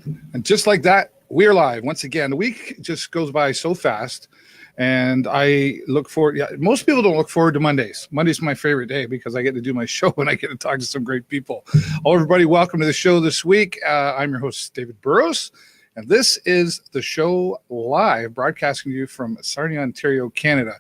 And just like that, we're live once again. The week just goes by so fast, and I look forward. Yeah, most people don't look forward to Mondays. Monday's my favorite day because I get to do my show and I get to talk to some great people. Hello, everybody. Welcome to the show this week. I'm your host, David Burrows, and this is the show live, broadcasting to you from Sarnia, Ontario, Canada.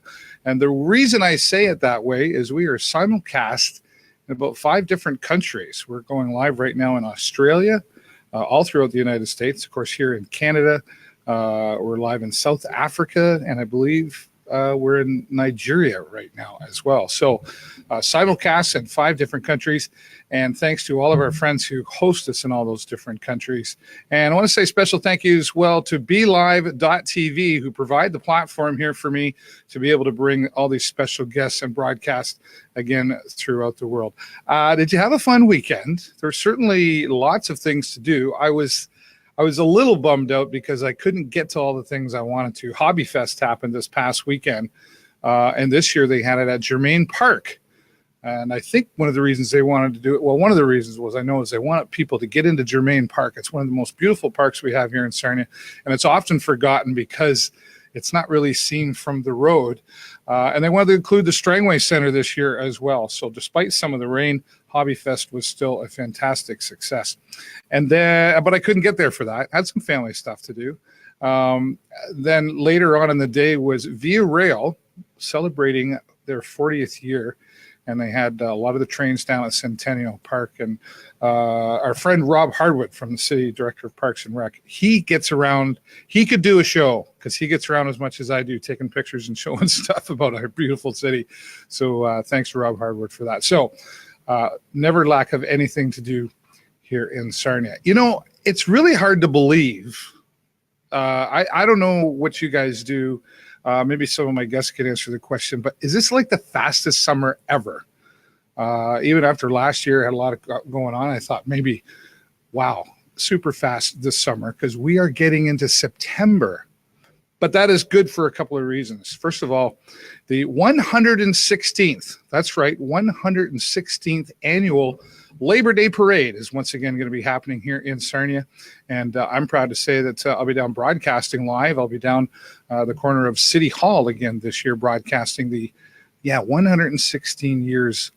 And the reason I say it that way is we are simulcast in about 5 different countries. We're going live right now in Australia, all throughout the United States, of course, here in Canada. We're live in South Africa, and I believe we're in Nigeria right now as well. So simulcast in 5 different countries, and thanks to all of our friends who host us in all those different countries. And I want to say special thank you as well to BeLive.tv, who provide the platform here for me to be able to bring all these special guests and broadcast again throughout the world. Did you have a fun weekend? There's certainly lots of things to do. I was a little bummed out because I couldn't get to all the things I wanted to. Hobby Fest happened this past weekend, and this year they had it at Germain Park. And I think one of the reasons they wanted to do it, well, one of the reasons was, I know, is they wanted people to get into Germain Park. It's one of the most beautiful parks we have here in Sarnia, and it's often forgotten because it's not really seen from the road. And they wanted to include the Strangway Center this year as well. So despite some of the rain, Hobby Fest was still a fantastic success. And then, but I couldn't get there for that. I had some family stuff to do. Then later on in the day was Via Rail celebrating their 40th year. And they had a lot of the trains down at Centennial Park. And our friend Rob Hardwood from the City Director of Parks and Rec, he gets around. He could do a show because he gets around as much as I do, taking pictures and showing stuff about our beautiful city. So thanks to Rob Hardwood for that. So never lack of anything to do here in Sarnia. You know, it's really hard to believe. I don't know what you guys do. Maybe some of my guests can answer the question, but is this like the fastest summer ever? Even after last year had a lot of going on, I thought maybe, wow, super fast this summer because we are getting into September. But that is good for a couple of reasons. First of all, the 116th, that's right, 116th annual Labor Day Parade is once again going to be happening here in Sarnia. And I'm proud to say that I'll be down broadcasting live. I'll be down the corner of City Hall again this year, broadcasting the 116 years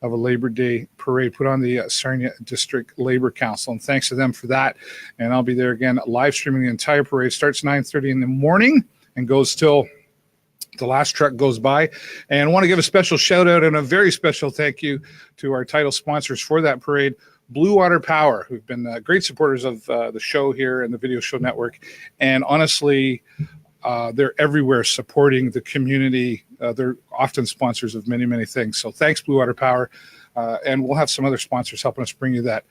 of a Labor Day Parade put on the Sarnia District Labor Council. And thanks to them for that. And I'll be there again, live streaming the entire parade. Starts 9:30 in the morning and goes till the last truck goes by. And I want to give a special shout out and a very special thank you to our title sponsors for that parade, Bluewater Power, who've been great supporters of the show here and the Video Show Network. And honestly, they're everywhere supporting the community. They're often sponsors of many, many things. So thanks, Bluewater Power. And we'll have some other sponsors helping us bring you that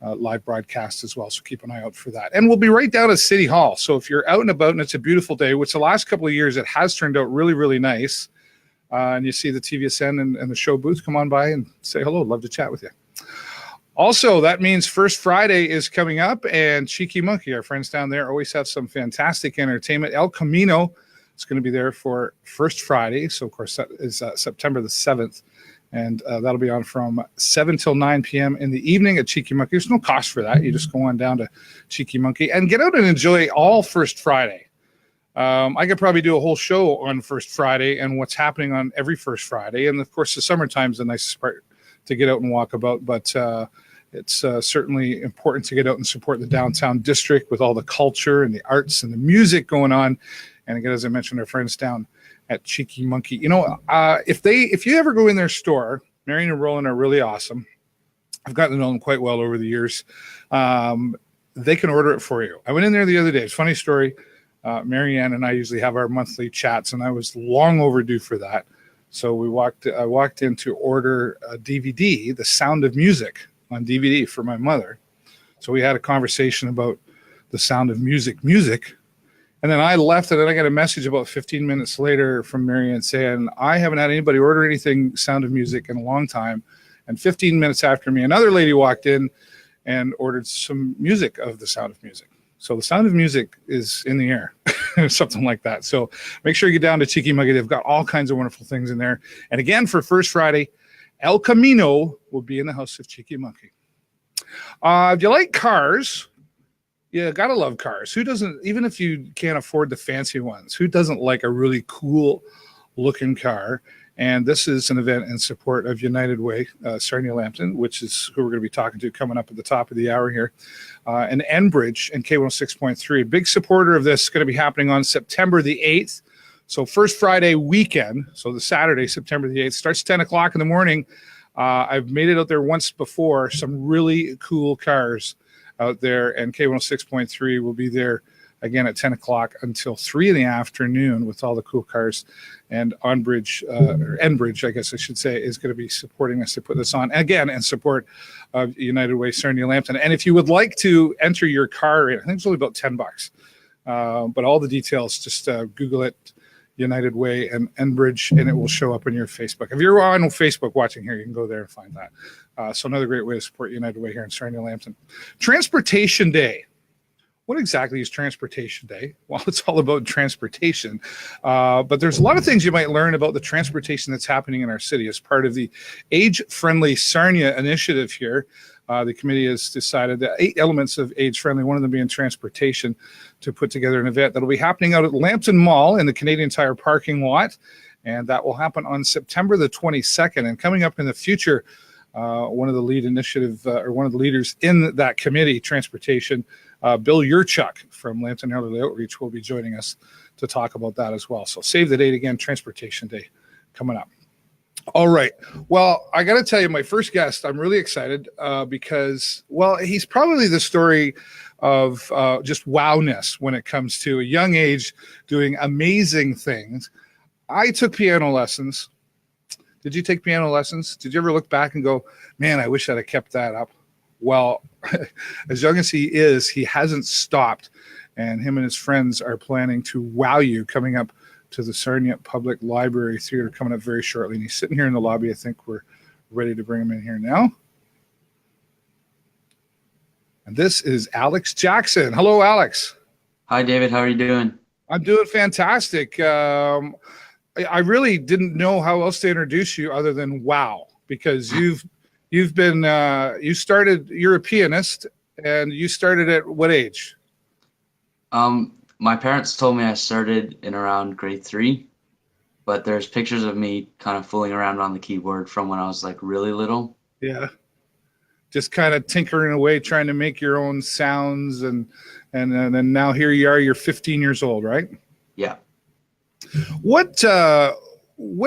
live broadcast as well. So keep an eye out for that. And we'll be right down at City Hall. So if you're out and about and it's a beautiful day, which the last couple of years it has turned out really, really nice, and you see the TVSN and the show booth, come on by and say hello. Love to chat with you. Also, that means First Friday is coming up, and Cheeky Monkey, our friends down there, always have some fantastic entertainment. El Camino is going to be there for First Friday. So, of course, that is September the 7th. And that'll be on from 7 till 9 p.m. in the evening at Cheeky Monkey. There's no cost for that. You just go on down to Cheeky Monkey and get out and enjoy all First Friday. I could probably do a whole show on First Friday and what's happening on every First Friday. And, of course, the summertime is the nicest part to get out and walk about. But it's certainly important to get out and support the downtown district with all the culture and the arts and the music going on. And, again, as I mentioned, our friends down at Cheeky Monkey. You know, if you ever go in their store, Marion and Roland are really awesome. I've gotten to know them quite well over the years. They can order it for you. I went in there the other day. It's a funny story. Marianne and I usually have our monthly chats, and I was long overdue for that. So I walked in to order a DVD, The Sound of Music, on DVD for my mother. So we had a conversation about The Sound of Music. And then I left, and then I got a message about 15 minutes later from Marianne saying, I haven't had anybody order anything Sound of Music in a long time. And 15 minutes after me, another lady walked in and ordered some music of The Sound of Music. So The Sound of Music is in the air, something like that. So make sure you get down to Cheeky Monkey. They've got all kinds of wonderful things in there. And again, for First Friday, El Camino will be in the house of Cheeky Monkey. If you like cars, Yeah, gotta love cars. Who doesn't? Even if you can't afford the fancy ones, who doesn't like a really cool looking car? And this is an event in support of United Way Sarnia Lambton, which is who we're going to be talking to coming up at the top of the hour here. And Enbridge and K106.3, big supporter of this, is going to be happening on September the 8th. So first Friday weekend, so the Saturday, September the 8th, starts 10 o'clock in the morning. I've made it out there once before. Some really cool cars out there, and K106.3 will be there again at 10 o'clock until 3 in the afternoon with all the cool cars. And Enbridge, I guess I should say, is going to be supporting us to put this on again in support of United Way Sarnia Lambton. And if you would like to enter your car in, I think it's only about $10. But all the details, just Google it, United Way and Enbridge, and it will show up on your Facebook. If you're on Facebook watching here, you can go there and find that. So another great way to support United Way here in Sarnia Lambton. Transportation Day. What exactly is Transportation Day? Well, it's all about transportation. But there's a lot of things you might learn about the transportation that's happening in our city as part of the Age-Friendly Sarnia initiative here. The committee has decided that 8 elements of age-friendly, one of them being transportation, to put together an event that'll be happening out at Lambton Mall in the Canadian Tire parking lot. And that will happen on September the 22nd. And coming up in the future, one of the leaders in that committee, transportation, Bill Yurchuk from Lambton Elderly Outreach, will be joining us to talk about that as well. So save the date again, Transportation Day coming up. All right. Well, I got to tell you, my first guest, I'm really excited because, well, he's probably the story of just wowness when it comes to a young age doing amazing things. I took piano lessons. Did you take piano lessons? Did you ever look back and go, man, I wish I'd have kept that up? Well, as young as he is, he hasn't stopped, and him and his friends are planning to wow you coming up to the Sarnia Public Library Theatre coming up very shortly. And he's sitting here in the lobby. I think we're ready to bring him in here now. And this is Alex Jackson. Hello, Alex. Hi, David. How are you doing? I'm doing fantastic. I really didn't know how else to introduce you other than wow, because you've been you're a pianist, and you started at what age? My parents told me I started in around grade 3, but there's pictures of me kind of fooling around on the keyboard from when I was like really little. Yeah. Just kind of tinkering away, trying to make your own sounds, and then now here you are, you're 15 years old, right? Yeah. What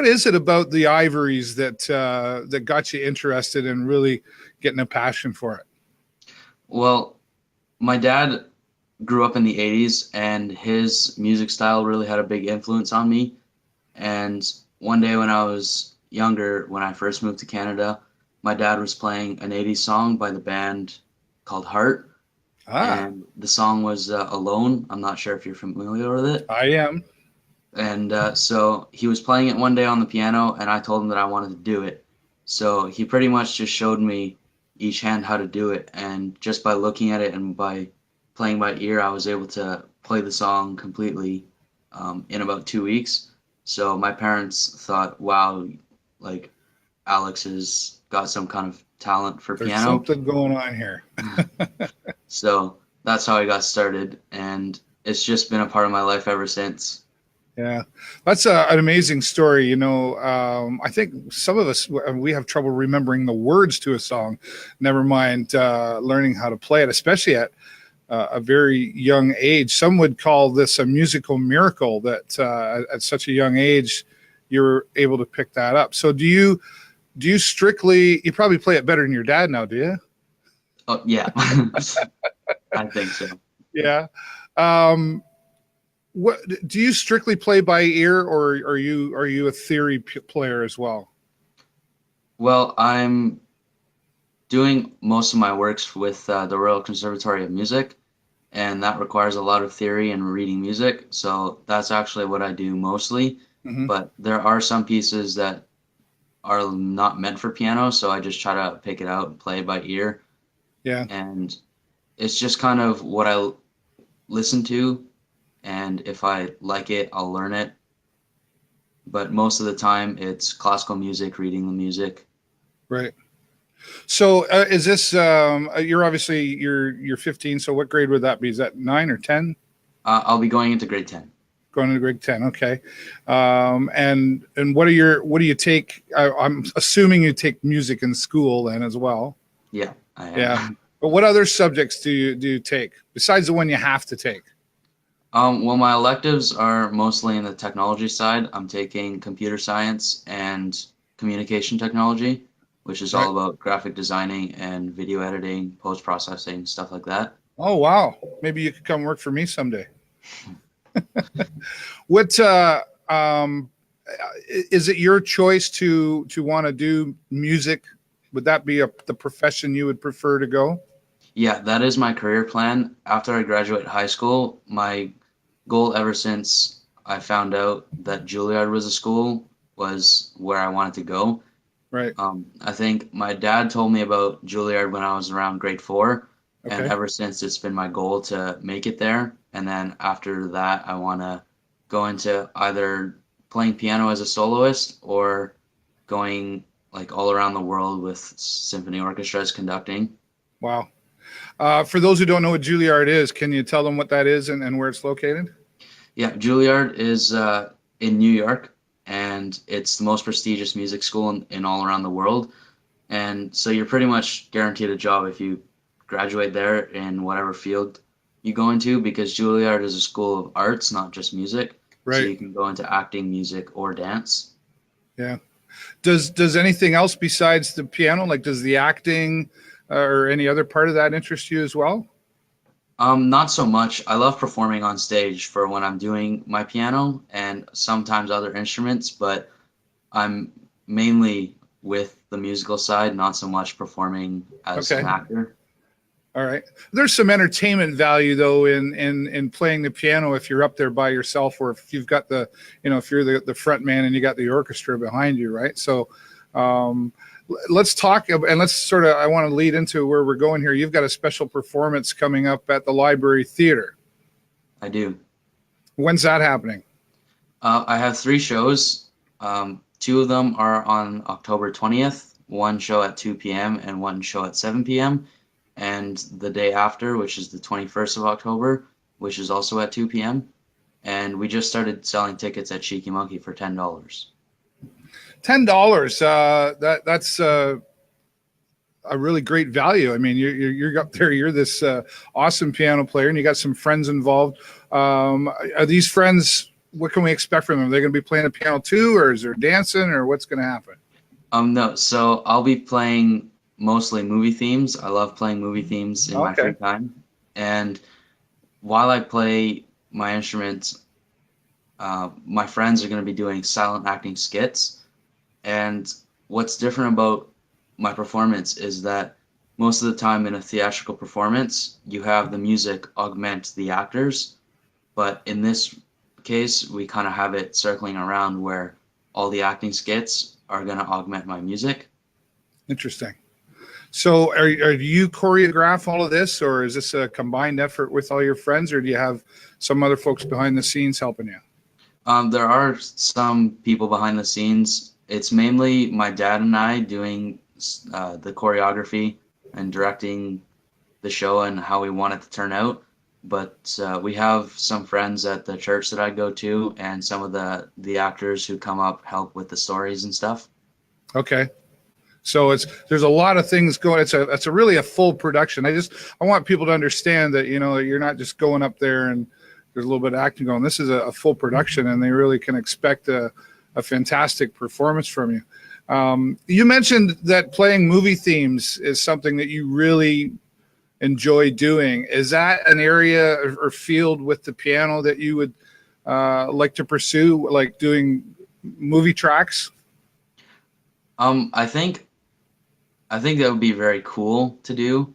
is it about the Ivories that got you interested in really getting a passion for it? Well, my dad grew up in the 80s, and his music style really had a big influence on me. And one day when I was younger, when I first moved to Canada, my dad was playing an 80s song by the band called Heart. And the song was Alone. I'm not sure if you're familiar with it. I am. And so he was playing it one day on the piano, and I told him that I wanted to do it. So he pretty much just showed me each hand how to do it. And just by looking at it and by playing by ear, I was able to play the song completely in about 2 weeks. So my parents thought, wow, like Alex has got some kind of talent for There's piano. Something going on here. So that's how I got started, and it's just been a part of my life ever since. Yeah, that's an amazing story. You know, I think some of us, we have trouble remembering the words to a song, never mind learning how to play it, especially at a very young age. Some would call this a musical miracle that at such a young age you're able to pick that up. So do you strictly, you probably play it better than your dad now, do you? Oh, yeah. I think so. Yeah. What do you strictly play by ear, or are you a theory player as well? Well, I'm doing most of my works with the Royal Conservatory of Music, and that requires a lot of theory and reading music. So that's actually what I do mostly. Mm-hmm. But there are some pieces that are not meant for piano, so I just try to pick it out and play by ear. Yeah. And it's just kind of what I listen to, and if I like it, I'll learn it. But most of the time, it's classical music, reading the music. Right. So is this you're obviously you're 15, so what grade would that be? Is that 9 or 10? I'll be going into grade 10. Going into grade 10, okay. And what do you take? I'm assuming you take music in school then as well. Yeah, I am. Yeah. But what other subjects do you take besides the one you have to take? Well, my electives are mostly in the technology side. I'm taking computer science and communication technology, which is Right. all about graphic designing and video editing, post-processing, stuff like that. Oh wow, maybe you could come work for me someday. What is it your choice to want to do music? Would that be the profession you would prefer to go? Yeah, that is my career plan. After I graduate high school, my goal ever since I found out that Juilliard was a school was where I wanted to go. Right. I think my dad told me about Juilliard when I was around grade 4, and Okay. ever since it's been my goal to make it there. And then after that, I want to go into either playing piano as a soloist or going like all around the world with symphony orchestras conducting. Wow. For those who don't know what Juilliard is, can you tell them what that is and where it's located? Yeah, Juilliard is in New York, and it's the most prestigious music school in all around the world. And so you're pretty much guaranteed a job if you graduate there in whatever field you go into, because Juilliard is a school of arts, not just music. So you Right. can go into acting, music, or dance. Yeah. Does anything else besides the piano, like does the acting or any other part of that interest you as well? Not so much. I love performing on stage for when I'm doing my piano and sometimes other instruments, but I'm mainly with the musical side, not so much performing as Okay. an actor. All right. There's some entertainment value though in playing the piano if you're up there by yourself, or if you've got if you're the front man and you got the orchestra behind you, right? So let's talk and let's sort of I want to lead into where we're going here. You've got a special performance coming up at the Library Theatre. I do. When's that happening? I have 3 shows. Two of them are on October 20th, one show at 2 p.m. and one show at 7 p.m. And the day after, which is the 21st of October, which is also at 2 p.m. And we just started selling tickets at Cheeky Monkey for $10. $10. That's a really great value. I mean, you're up there. You're this awesome piano player, and you got some friends involved. Are these friends? What can we expect from them? Are they going to be playing the piano too, or is there dancing, or what's going to happen? No, so I'll be playing mostly movie themes. I love playing movie themes in my free time. And while I play my instruments, my friends are going to be doing silent acting skits. And what's different about my performance is that most of the time in a theatrical performance, you have the music augment the actors. But in this case, we kind of have it circling around where all the acting skits are going to augment my music. Interesting. So are you choreograph all of this, or is this a combined effort with all your friends, or do you have some other folks behind the scenes helping you? There are some people behind the scenes. It's mainly my dad and I doing the choreography and directing the show and how we want it to turn out. But we have some friends at the church that I go to, and some of the actors who come up help with the stories and stuff. Okay. So there's a lot of things going. It's a really a full production. I want people to understand that you're not just going up there and there's a little bit of acting going. This is a full production, and they really can expect a fantastic performance from you. You mentioned that playing movie themes is something that you really enjoy doing. Is that an area or field with the piano that you would like to pursue, like doing movie tracks? I think that would be very cool to do.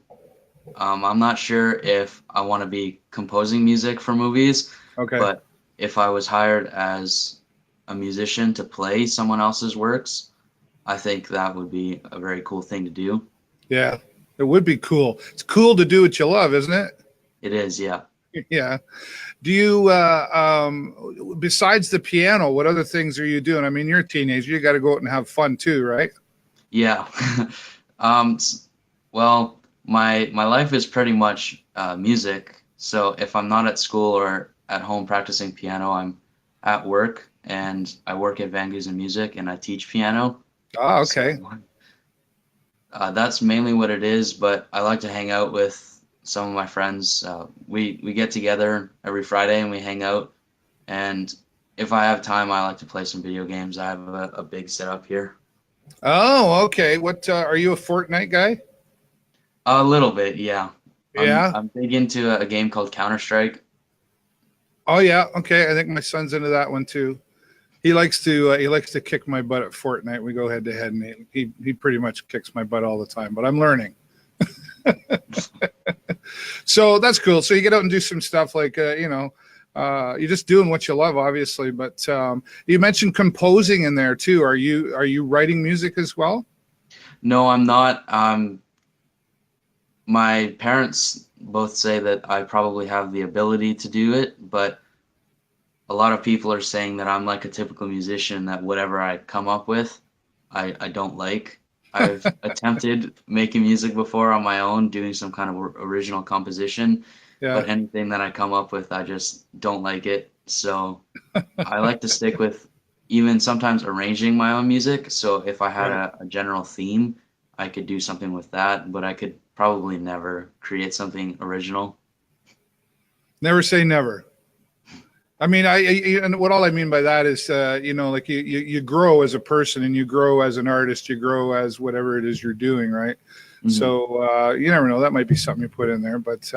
I'm not sure if I want to be composing music for movies, Okay. but if I was hired as a musician to play someone else's works, I think that would be a very cool thing to do. Yeah, it would be cool. It's cool to do what you love, isn't it? It is, yeah. Yeah. Do you, besides the piano, what other things are you doing? I mean, you're a teenager. You got to go out and have fun too, right? Yeah. Well, my life is pretty much music. So if I'm not at school or at home practicing piano, I'm at work, and I work at Van Goosen Music and I teach piano. Ah, okay. So that's mainly what it is. But I like to hang out with some of my friends. We get together every Friday and we hang out. And if I have time, I like to play some video games. I have a big setup here. Oh, okay. What are you a Fortnite guy? A little bit, yeah. Yeah. I'm big into a game called Counter-Strike. Oh, yeah. Okay. I think my son's into that one too. He likes to kick my butt at Fortnite. We go head to head, and he pretty much kicks my butt all the time. But I'm learning. So that's cool. So you get out and do some stuff like you're just doing what you love, obviously. But you mentioned composing in there too. Are you writing music as well? No, I'm not. My parents both say that I probably have the ability to do it, but a lot of people are saying that I'm like a typical musician, that whatever I come up with, I don't like. I've attempted making music before on my own, doing some kind of original composition, Yeah. but anything that I come up with, I just don't like it. So I like to stick with even sometimes arranging my own music. So if I had Right. a general theme, I could do something with that, but I could probably never create something original. Never say never. I mean, and what all I mean by that is, like you grow as a person, and you grow as an artist, you grow as whatever it is you're doing, right? Mhm. So you never know. That might be something you put in there, but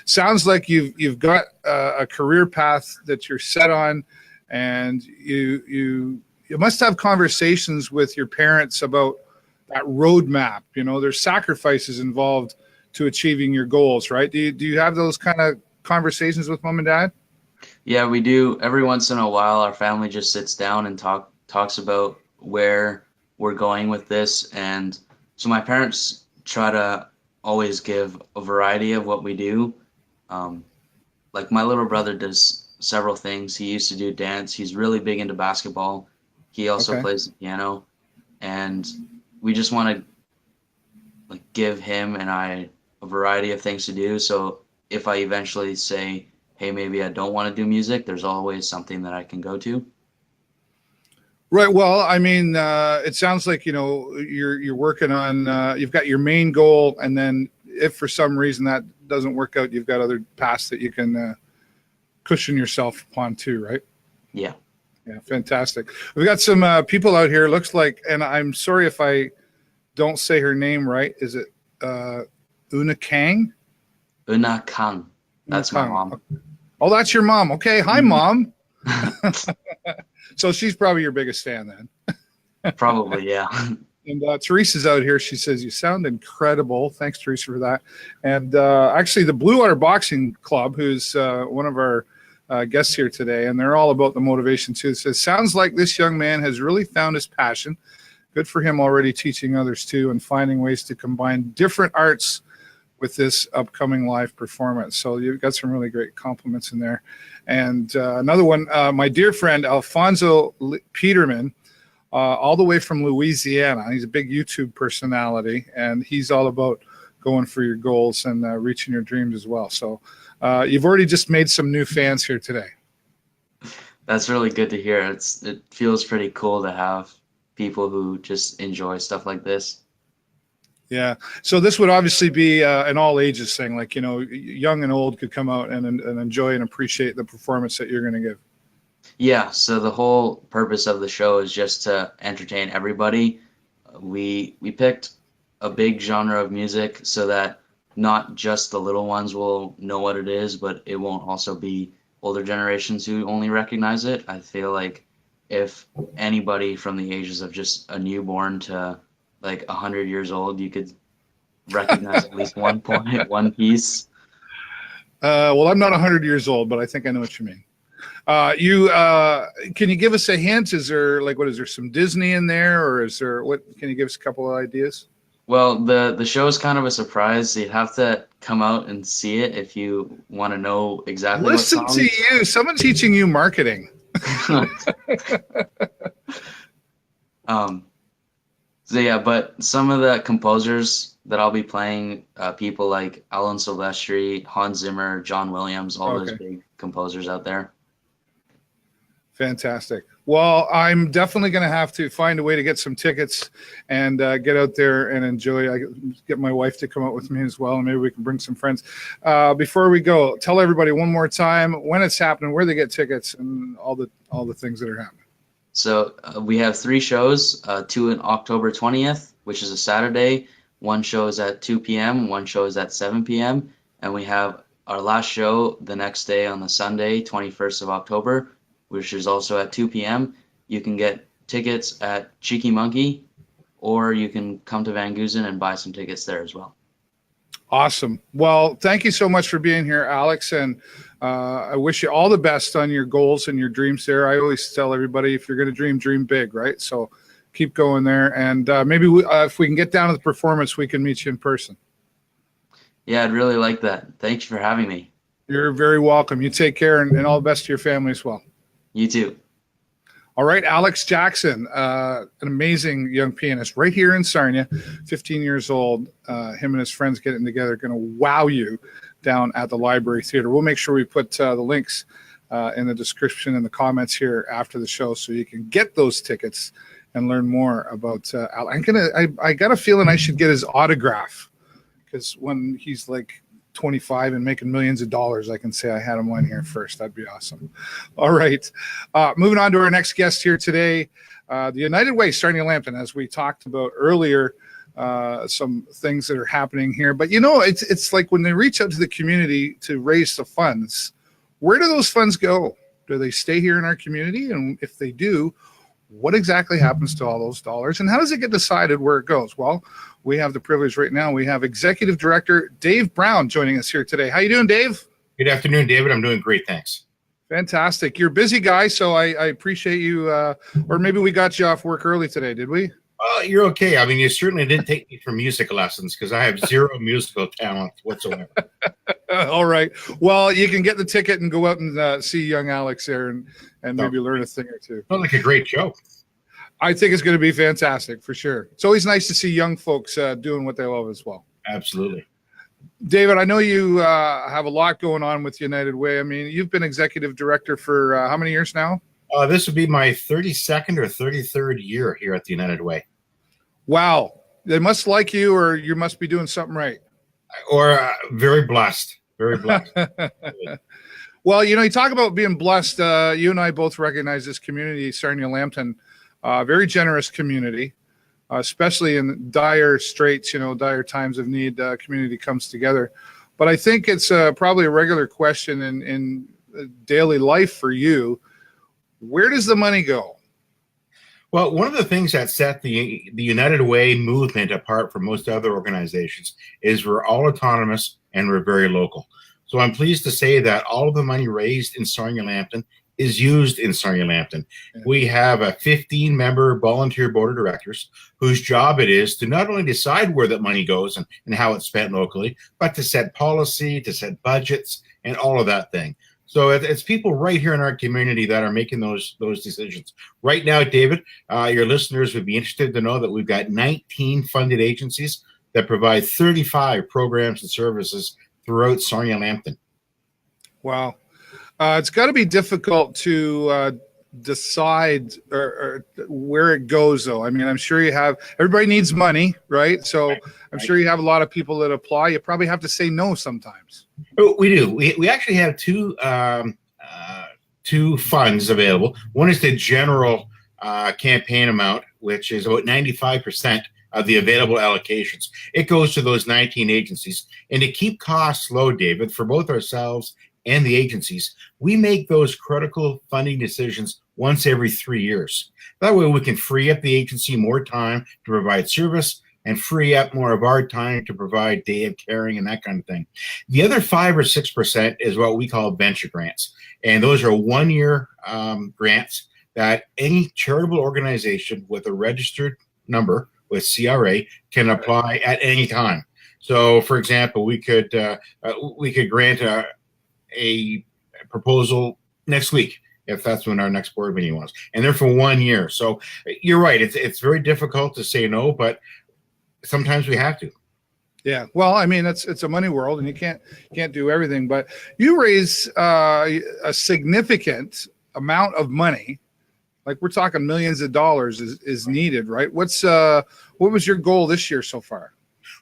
sounds like you've got a career path that you're set on, and you must have conversations with your parents about that roadmap. There's sacrifices involved to achieving your goals, right? Do you have those kind of conversations with mom and dad? Yeah, we do. Every once in a while, our family just sits down and talks about where we're going with this. And so my parents try to always give a variety of what we do. Um, like my little brother does several things. He used to do dance. He's really big into basketball. He also Okay. plays the piano, and we just want to like give him and I a variety of things to do. So if I eventually say, hey, maybe I don't want to do music, there's always something that I can go to. Right. Well, I mean, it sounds like you're working on. You've got your main goal, and then if for some reason that doesn't work out, you've got other paths that you can cushion yourself upon too. Right. Yeah. Yeah. Fantastic. We've got some people out here. Looks like, and I'm sorry if I don't say her name right. Is it Una Kang? Una Kang. Una That's my Kang. mom. Oh, that's your mom. Okay. Hi, Mhm. mom. So she's probably your biggest fan then. Probably, yeah. And Teresa's out here. She says, you sound incredible. Thanks, Teresa, for that. And actually, the Bluewater Boxing Club, who's one of our guests here today, and they're all about the motivation too, says, sounds like this young man has really found his passion. Good for him, already teaching others too, and finding ways to combine different arts with this upcoming live performance. So you've got some really great compliments in there. And another one, my dear friend Alfonso Peterman, all the way from Louisiana. He's a big YouTube personality, and he's all about going for your goals and reaching your dreams as well. So you've already just made some new fans here today. That's really good to hear. It feels pretty cool to have people who just enjoy stuff like this. Yeah. So this would obviously be an all ages thing. Like, young and old could come out and enjoy and appreciate the performance that you're going to give. Yeah, so the whole purpose of the show is just to entertain everybody. We picked a big genre of music so that not just the little ones will know what it is, but it won't also be older generations who only recognize it. I feel like if anybody from the ages of just a newborn to like 100 years old, you could recognize at least one point, one piece. Well, I'm not 100 years old, but I think I know what you mean. You can you give us a hint? Is there what is there some Disney in there, or is there what? Can you give us a couple of ideas? Well, the show is kind of a surprise. You'd have to come out and see it if you want to know exactly what Listen to songs. you. Someone teaching you marketing. Um, So yeah, but some of the composers that I'll be playing, people like Alan Silvestri, Hans Zimmer, John Williams, all those Okay. big composers out there. Fantastic. Well, I'm definitely going to have to find a way to get some tickets and get out there and enjoy. I get my wife to come out with me as well, and maybe we can bring some friends. Before we go, tell everybody one more time when it's happening, where they get tickets, and all the things that are happening. So we have 3 shows, 2 on October 20th, which is a Saturday. One show is at 2 p.m., one show is at 7 p.m., and we have our last show the next day on the Sunday, 21st of October, which is also at 2 p.m. You can get tickets at Cheeky Monkey, or you can come to Van Goosen and buy some tickets there as well. Awesome. Well, thank you so much for being here, Alex, and I wish you all the best on your goals and your dreams there. I always tell everybody, if you're going to dream big, right? So keep going there, and maybe if we can get down to the performance, we can meet you in person. Yeah, I'd really like that. Thanks for having me. You're very welcome. You take care, and all the best to your family as well. You too. All right, Alex Jackson, an amazing young pianist right here in Sarnia, 15 years old. Him and his friends getting together, going to wow you down at the Library Theatre. We'll make sure we put the links in the description and the comments here after the show, so you can get those tickets and learn more about Alex. I got a feeling I should get his autograph, because when he's like 25 and making millions of dollars, I can say I had him on here first. That'd be awesome. All right. Moving on to our next guest here today, the United Way Sarnia Lambton, as we talked about earlier, some things that are happening here. But, it's like when they reach out to the community to raise the funds, where do those funds go? Do they stay here in our community? And if they do, what exactly happens to all those dollars? And how does it get decided where it goes? Well, we have the privilege right now. We have Executive Director Dave Brown joining us here today. How you doing, Dave? Good afternoon, David. I'm doing great, thanks. Fantastic. You're a busy guy, so I appreciate you. Or maybe we got you off work early today, did we? Well, you're okay. I mean, you certainly didn't take me for music lessons, because I have zero musical talent whatsoever. All right. Well, you can get the ticket and go out and see young Alex there and maybe learn a thing or two. Sounds like a great show. I think it's going to be fantastic for sure. It's always nice to see young folks doing what they love as well. Absolutely. David, I know you have a lot going on with United Way. I mean, you've been executive director for how many years now? This would be my 32nd or 33rd year here at the United Way. Wow. They must like you, or you must be doing something right. Or very blessed. Very blessed. Well, you talk about being blessed. You and I both recognize this community, Sarnia Lambton, very generous community, especially in dire straits, dire times of need. Community comes together. But I think it's probably a regular question in daily life for you. Where does the money go? Well, one of the things that set the United Way movement apart from most other organizations is we're all autonomous and we're very local. So I'm pleased to say that all of the money raised in Sarnia Lambton is used in Sarnia Lambton. Yeah. We have a 15-member volunteer board of directors whose job it is to not only decide where that money goes and how it's spent locally, but to set policy, to set budgets, and all of that thing. So it's people right here in our community that are making those decisions. Right now, David, your listeners would be interested to know that we've got 19 funded agencies that provide 35 programs and services throughout Sarnia Lambton. Wow. It's got to be difficult to decide or where it goes, though. I mean, I'm sure everybody needs money, right? So I'm sure you have a lot of people that apply. You probably have to say no sometimes. We do. We actually have two funds available. One is the general campaign amount, which is about 95% of the available allocations. It goes to those 19 agencies. And to keep costs low, David, for both ourselves and the agencies, we make those critical funding decisions once every 3 years. That way we can free up the agency more time to provide service and free up more of our time to provide day of caring and that kind of thing. The other 5 or 6% is what we call venture grants. And those are 1 year grants that any charitable organization with a registered number with CRA can apply at any time. So for example, we could grant a proposal next week, if that's when our next board meeting was. And they're for 1 year. So you're right. It's very difficult to say no, but sometimes we have to. Yeah. Well, I mean, it's a money world, and you can't do everything, but you raise a significant amount of money. Like we're talking millions of dollars is needed, right? What was your goal this year so far?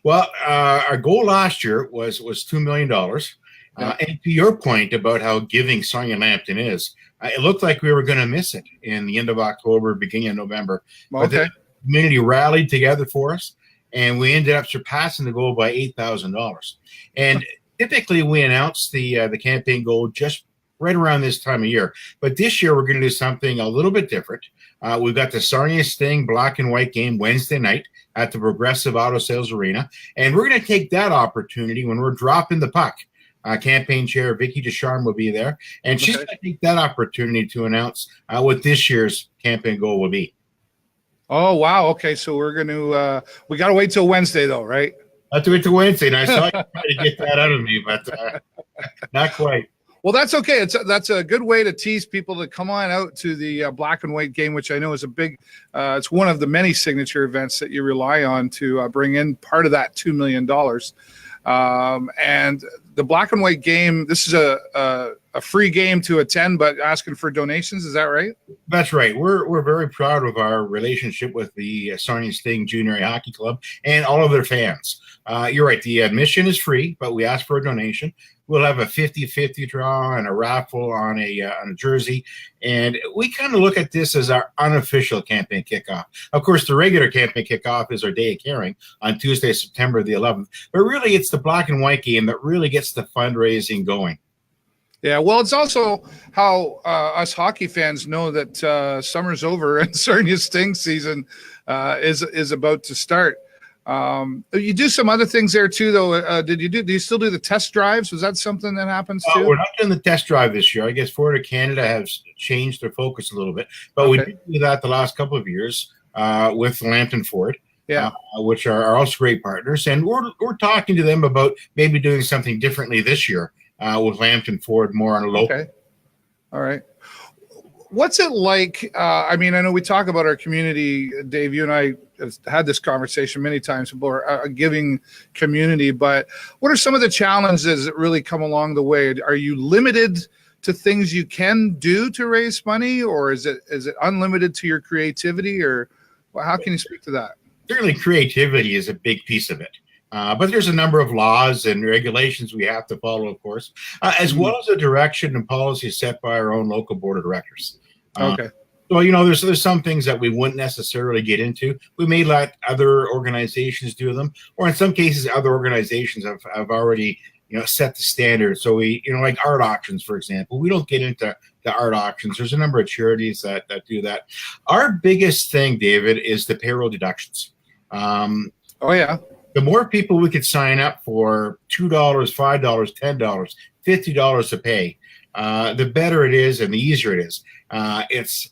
Well, our goal last year was $2 million. And to your point about how giving Sarnia-Lambton is, it looked like we were going to miss it in the end of October, beginning of November. Okay. But the community rallied together for us, and we ended up surpassing the goal by $8,000. And typically we announce the campaign goal just right around this time of year. But this year we're going to do something a little bit different. We've got the Sarnia Sting black and white game Wednesday night at the Progressive Auto Sales Arena. And we're going to take that opportunity when we're dropping the puck. Campaign chair Vicky Descharme will be there. And she's going to take that opportunity to announce what this year's campaign goal will be. Oh, wow. Okay. So we're going to, we got to wait till Wednesday though, right? I have to wait till Wednesday. And I saw you try to get that out of me, but not quite. Well, that's okay. That's a good way to tease people to come on out to the black and white game, which I know is a big, it's one of the many signature events that you rely on to bring in part of that $2 million. And the black and white game, this is a free game to attend, but asking for donations. Is that right? That's right. We're very proud of our relationship with the Sarnia Sting Junior Hockey Club and all of their fans. You're right. The admission is free, but we ask for a donation. We'll have a 50-50 draw and a raffle on a jersey. And we kind of look at this as our unofficial campaign kickoff. Of course, the regular campaign kickoff is our Day of Caring on Tuesday, September the 11th. But really, it's the black and white game that really gets the fundraising going. Yeah, well, it's also how us hockey fans know that summer's over and Sarnia Sting season is about to start. You do some other things there too, though. Do you still do the test drives? Was that something that happens too? We're not doing the test drive this year. I guess Florida Canada has changed their focus a little bit, but we did do that the last couple of years with Lambton Ford, which are also great partners, and we're talking to them about maybe doing something differently this year with Lambton Ford, more on a local. Okay, all right. What's it like? I mean, I know we talk about our community, Dave. You and I have had this conversation many times about a giving community, but what are some of the challenges that really come along the way? Are you limited to things you can do to raise money, or is it unlimited to your creativity, or how can you speak to that? Certainly, creativity is a big piece of it. But there's a number of laws and regulations we have to follow, of course, as well as the direction and policy set by our own local board of directors. Okay. So, there's some things that we wouldn't necessarily get into. We may let other organizations do them, or in some cases, other organizations have already, set the standard. So we, like art auctions, for example, we don't get into the art auctions. There's a number of charities that do that. Our biggest thing, David, is the payroll deductions. Oh, yeah. The more people we could sign up for $2, $5, $10, $50 to pay, the better it is and the easier it is. It's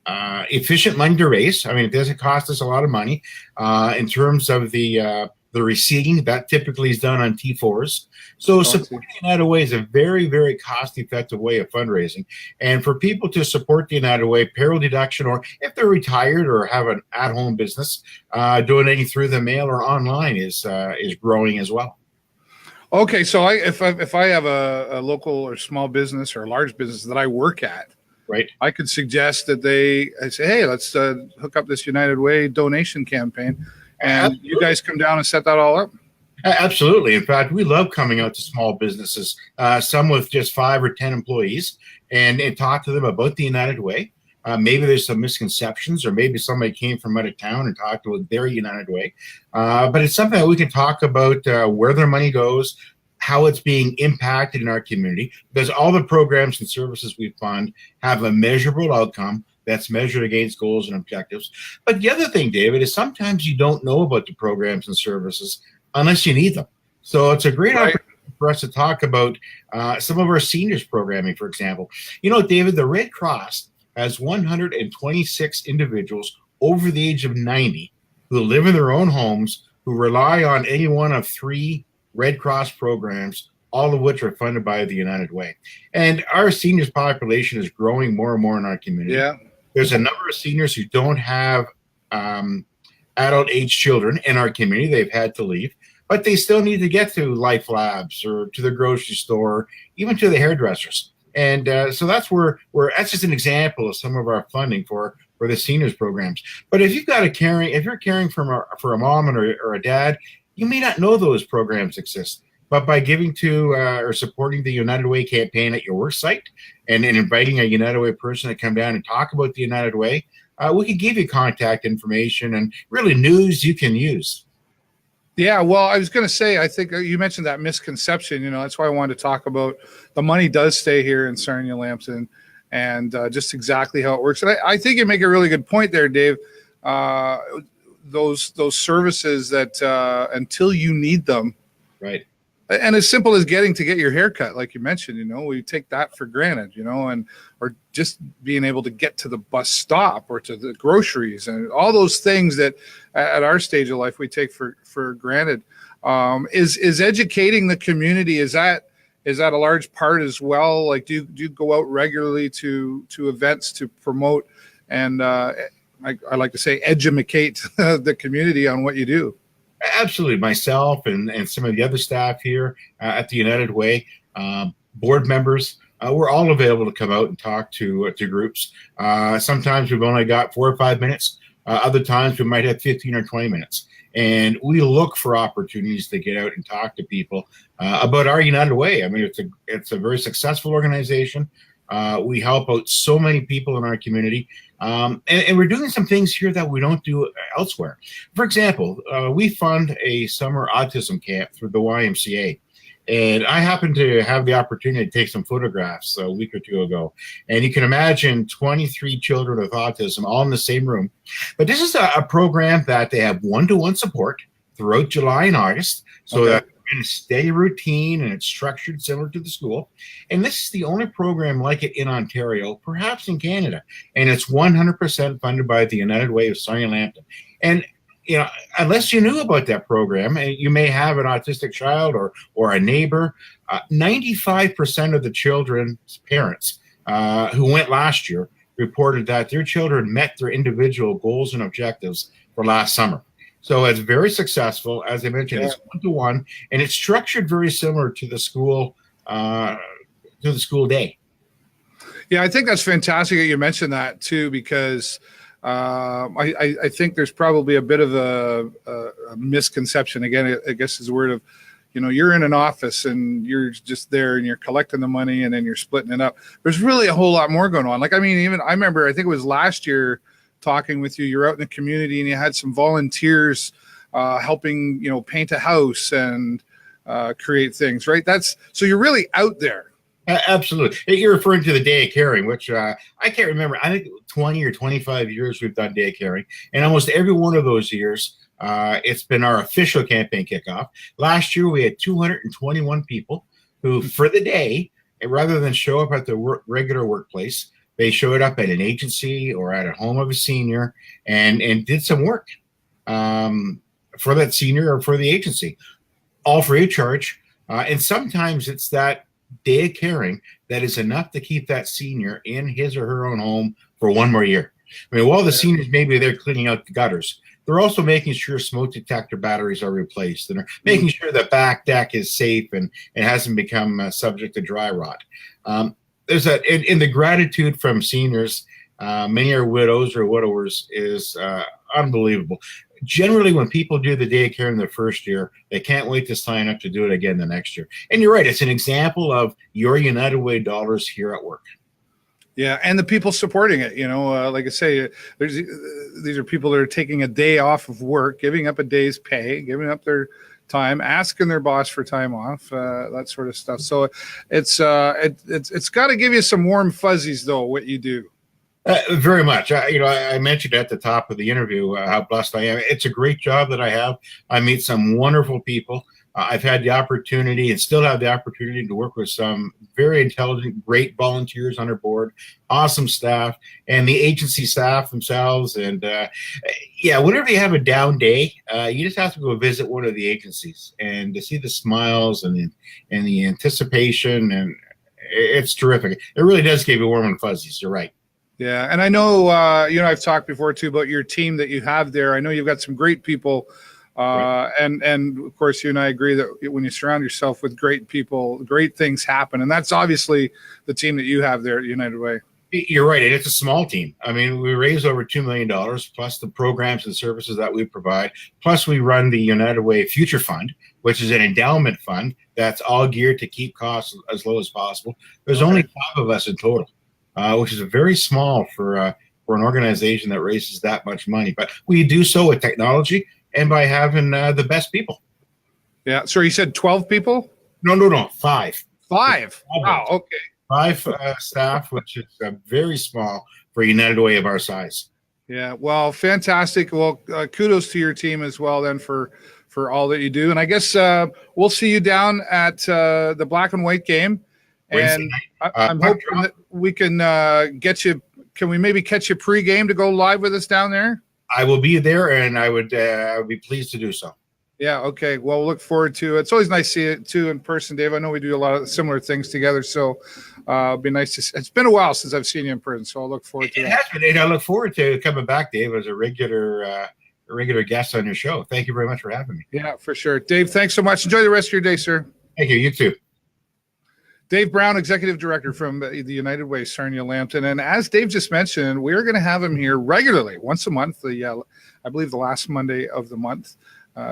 efficient money to raise. I mean, it doesn't cost us a lot of money. In terms of the receipting, that typically is done on T4s. So supporting United Way is a very, very cost-effective way of fundraising. And for people to support the United Way, payroll deduction, or if they're retired or have an at-home business, donating through the mail or online is growing as well. Okay, so if I have a local or small business or a large business that I work at, right, I could suggest that I say, hey, let's hook up this United Way donation campaign, and you guys come down and set that all up. Absolutely. In fact, we love coming out to small businesses, some with just 5 or 10 employees, and talk to them about the United Way. Maybe there's some misconceptions, or maybe somebody came from out of town and talked about their United Way. But it's something that we can talk about where their money goes, how it's being impacted in our community, because all the programs and services we fund have a measurable outcome that's measured against goals and objectives. But the other thing, David, is sometimes you don't know about the programs and services unless you need them. So it's a great opportunity for us to talk about some of our seniors programming, for example. David, the Red Cross has 126 individuals over the age of 90 who live in their own homes, who rely on any one of 3 Red Cross programs all of which are funded by the United Way. And our seniors population is growing more and more in our community. Yeah. There's a number of seniors who don't have adult age children in our community. They've had to leave, but they still need to get to Life Labs or to the grocery store, even to the hairdressers. And so that's where that's just an example of some of our funding for the seniors programs. But if you've got if you're caring for a mom or a dad, you may not know those programs exist. But by giving to or supporting the United Way campaign at your work site and inviting a United Way person to come down and talk about the United Way, we can give you contact information and really news you can use. Yeah, well, I was going to say, I think you mentioned that misconception. You know, that's why I wanted to talk about the money does stay here in Sarnia-Lambton and just exactly how it works. And I think you make a really good point there, Dave. Those services that until you need them, right? And as simple as getting to get your hair cut, like you mentioned, you know, we take that for granted, you know, and or just being able to get to the bus stop or to the groceries and all those things that at our stage of life we take for granted. Is educating the community, is that a large part as well? Like, do you go out regularly to events to promote and I like to say educate the community on what you do? Absolutely. Myself and some of the other staff here at the United Way, board members, we're all available to come out and talk to groups. Sometimes we've only got 4 or 5 minutes. Other times we might have 15 or 20 minutes. And we look for opportunities to get out and talk to people about our United Way. I mean, it's a very successful organization. We help out so many people in our community. And we're doing some things here that we don't do elsewhere. For example, we fund a summer autism camp through the YMCA. And I happened to have the opportunity to take some photographs a week or two ago. And you can imagine 23 children with autism all in the same room. But this is a program that they have one-to-one support throughout July and August. So that in a steady routine and it's structured similar to the school. And this is the only program like it in Ontario, perhaps in Canada. And it's 100% funded by the United Way of Sarnia Lambton. And you know, unless you knew about that program, and you may have an autistic child or a neighbor, 95% of the children's parents who went last year reported that their children met their individual goals and objectives for last summer. So it's very successful. As I mentioned, it's one-to-one, and it's structured very similar to the school day. Yeah, I think that's fantastic that you mentioned that too, because I think there's probably a bit of a misconception. Again, I guess is the word of, you know, you're in an office and you're just there and you're collecting the money and then you're splitting it up. There's really a whole lot more going on. Like, I mean, even I remember, I think it was last year talking with you, you're out in the community and you had some volunteers helping, you know, paint a house and create things, right? So you're really out there. Absolutely. You're referring to the Day of Caring, which I can't remember. I think 20 or 25 years we've done Day of Caring. And almost every one of those years, it's been our official campaign kickoff. Last year, we had 221 people who, for the day, rather than show up at the regular workplace, they showed up at an agency or at a home of a senior and did some work for that senior or for the agency, all free of charge. And sometimes it's that Day of Caring that is enough to keep that senior in his or her own home for one more year. I mean, while the seniors maybe they're cleaning out the gutters, they're also making sure smoke detector batteries are replaced and are making sure the back deck is safe and it hasn't become subject to dry rot. There's in the gratitude from seniors, many are widows or widowers, is unbelievable. Generally, when people do the Day of Care in the first year, they can't wait to sign up to do it again the next year. And you're right, it's an example of your United Way dollars here at work. Yeah, and the people supporting it, you know, like I say, these are people that are taking a day off of work, giving up a day's pay, giving up their time, asking their boss for time off, that sort of stuff. So it's got to give you some warm fuzzies, though, what you do. Very much. I mentioned at the top of the interview how blessed I am. It's a great job that I have. I meet some wonderful people. I've had the opportunity and still have the opportunity to work with some very intelligent, great volunteers on our board, awesome staff, and the agency staff themselves. And whenever you have a down day, you just have to go visit one of the agencies and to see the smiles and the anticipation, and it's terrific. It really does give you warm and fuzzies. You're right. Yeah, and I know I've talked before too about your team that you have there. I know you've got some great people. And of course, you and I agree that when you surround yourself with great people, great things happen. And that's obviously the team that you have there at United Way. You're right. And it's a small team. I mean, we raise over $2 million plus the programs and services that we provide. Plus, we run the United Way Future Fund, which is an endowment fund that's all geared to keep costs as low as possible. There's only 5 of us in total, which is very small for an organization that raises that much money. But we do so with technology and by having the best people. Yeah. So you said 12 people? No. 5. 5. Wow. Okay. 5 staff, which is very small for United Way of our size. Yeah. Well, fantastic. Well, kudos to your team as well then for all that you do. And I guess we'll see you down at the black and white game. And I'm hoping that we can get you. Can we maybe catch you pre-game to go live with us down there? I will be there, and I would be pleased to do so. Yeah. Okay. Well, we'll look forward to it. It's always nice to see it too in person, Dave. I know we do a lot of similar things together, so it'll be nice to. It's been a while since I've seen you in person, so I'll look forward to it. It has been, and I look forward to coming back, Dave, as a regular guest on your show. Thank you very much for having me. Yeah, for sure, Dave. Thanks so much. Enjoy the rest of your day, sir. Thank you. You too. Dave Brown, Executive Director from the United Way Sarnia Lambton. And as Dave just mentioned, we're going to have him here regularly, once a month, I believe the last Monday of the month.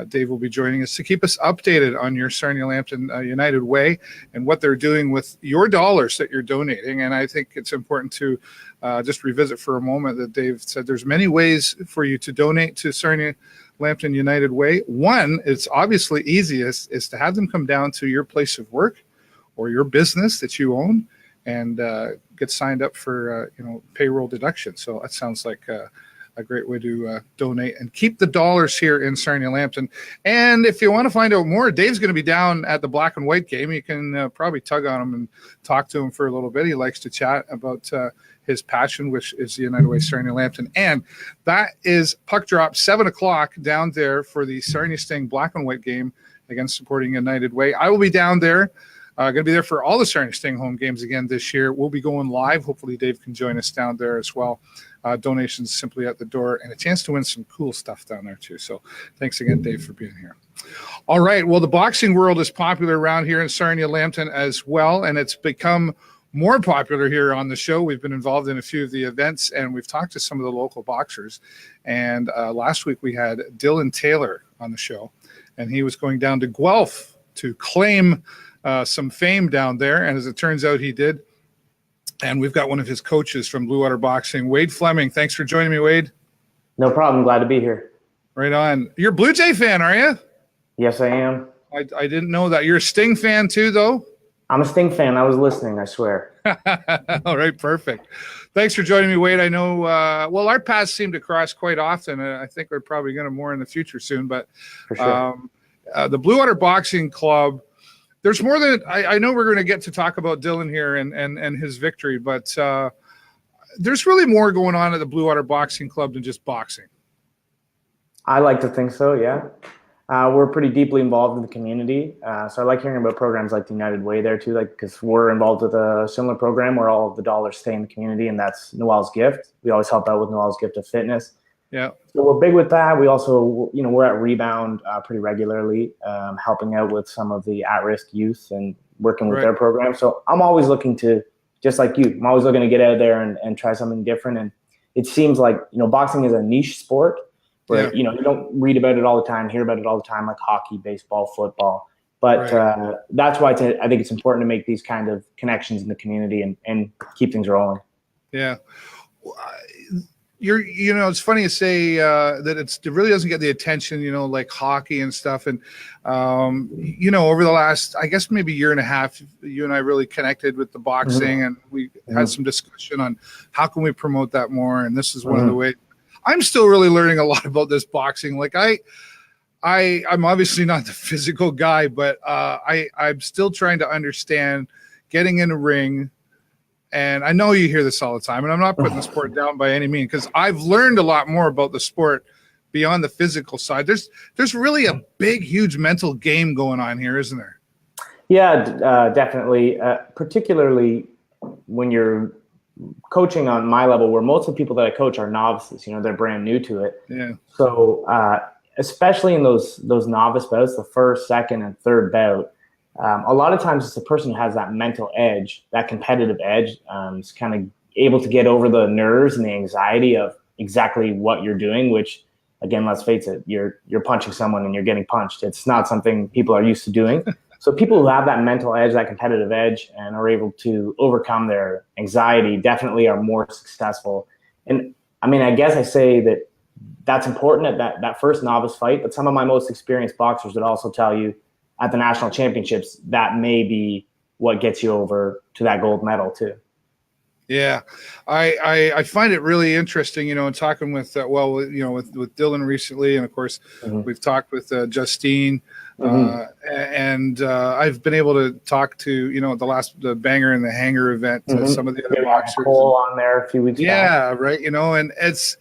Dave will be joining us to keep us updated on your Sarnia Lambton United Way and what they're doing with your dollars that you're donating. And I think it's important to just revisit for a moment that Dave said there's many ways for you to donate to Sarnia Lambton United Way. One, it's obviously easiest, is to have them come down to your place of work or your business that you own and get signed up for payroll deduction. So that sounds like a great way to donate and keep the dollars here in Sarnia Lambton. And if you want to find out more, Dave's going to be down at the black and white game. You can probably tug on him and talk to him for a little bit. He likes to chat about his passion, which is the United Way Sarnia Lambton. And that is puck drop 7 o'clock down there for the Sarnia Sting black and white game against supporting United Way. I will be down there. Going to be there for all the Sarnia Sting home games again this year. We'll be going live. Hopefully Dave can join us down there as well. Donations simply at the door and a chance to win some cool stuff down there too. So thanks again, Dave, for being here. All right. Well, the boxing world is popular around here in Sarnia Lambton as well, and it's become more popular here on the show. We've been involved in a few of the events, and we've talked to some of the local boxers. And last week we had Dylan Taylor on the show, and he was going down to Guelph to claim some fame down there. And as it turns out, he did. And we've got one of his coaches from Bluewater Boxing, Wade Fleming. Thanks for joining me, Wade. No problem. Glad to be here. Right on. You're a Blue Jay fan, are you? Yes, I am. I didn't know that. You're a Sting fan too, though? I'm a Sting fan. I was listening, I swear. All right, perfect. Thanks for joining me, Wade. I know, our paths seem to cross quite often. I think we're probably going to more in the future soon. But For sure. The Bluewater Boxing Club, there's more than I know. We're going to get to talk about Dylan here and his victory, but there's really more going on at the Bluewater Boxing Club than just boxing. I like to think so, yeah. We're pretty deeply involved in the community. So I like hearing about programs like the United Way there too, because we're involved with a similar program where all of the dollars stay in the community, and that's Noel's Gift. We always help out with Noel's Gift of Fitness. Yeah. So we're big with that. We also, we're at Rebound pretty regularly, helping out with some of the at-risk youth and working with their program. So I'm always looking to, just like you, I'm always looking to get out there and try something different. And it seems like, boxing is a niche sport where, you don't read about it all the time, hear about it all the time, like hockey, baseball, football. But that's why I think it's important to make these kind of connections in the community and keep things rolling. Yeah. It's funny to say that it really doesn't get the attention, like hockey and stuff. And, over the last, I guess maybe year and a half, you and I really connected with the boxing and we had some discussion on how can we promote that more. And this is one of the ways. I'm still really learning a lot about this boxing. Like I'm obviously not the physical guy, but I'm still trying to understand getting in a ring. And I know you hear this all the time, and I'm not putting the sport down by any means, because I've learned a lot more about the sport beyond the physical side. There's really a big, huge mental game going on here, isn't there? Yeah, definitely. Particularly when you're coaching on my level, where most of the people that I coach are novices. They're brand new to it. Yeah. So especially in those novice bouts, the first, second, and third bout, a lot of times it's the person who has that mental edge, that competitive edge, is kind of able to get over the nerves and the anxiety of exactly what you're doing, which, again, let's face it, you're punching someone and you're getting punched. It's not something people are used to doing. So people who have that mental edge, that competitive edge, and are able to overcome their anxiety definitely are more successful. And I mean, I guess I say that that's important at that first novice fight, but some of my most experienced boxers would also tell you at the national championships, that may be what gets you over to that gold medal too. Yeah, I find it really interesting, in talking with with Dylan recently, and of course we've talked with Justine, and I've been able to talk to the Banger and the Hanger event, some of the other boxers. Cole on there a few weeks back. Yeah, right. And it's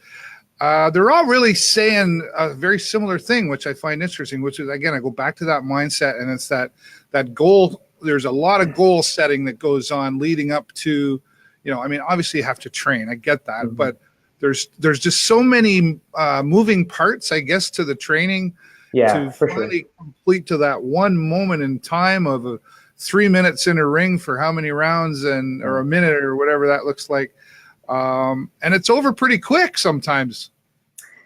they're all really saying a very similar thing, which I find interesting. Which is, again, I go back to that mindset, and it's that goal. There's a lot of goal setting that goes on leading up to. I mean, obviously you have to train. I get that, but there's just so many moving parts, I guess, to the training to finally complete to that one moment in time of 3 minutes in a ring for how many rounds or a minute or whatever that looks like. And it's over pretty quick sometimes.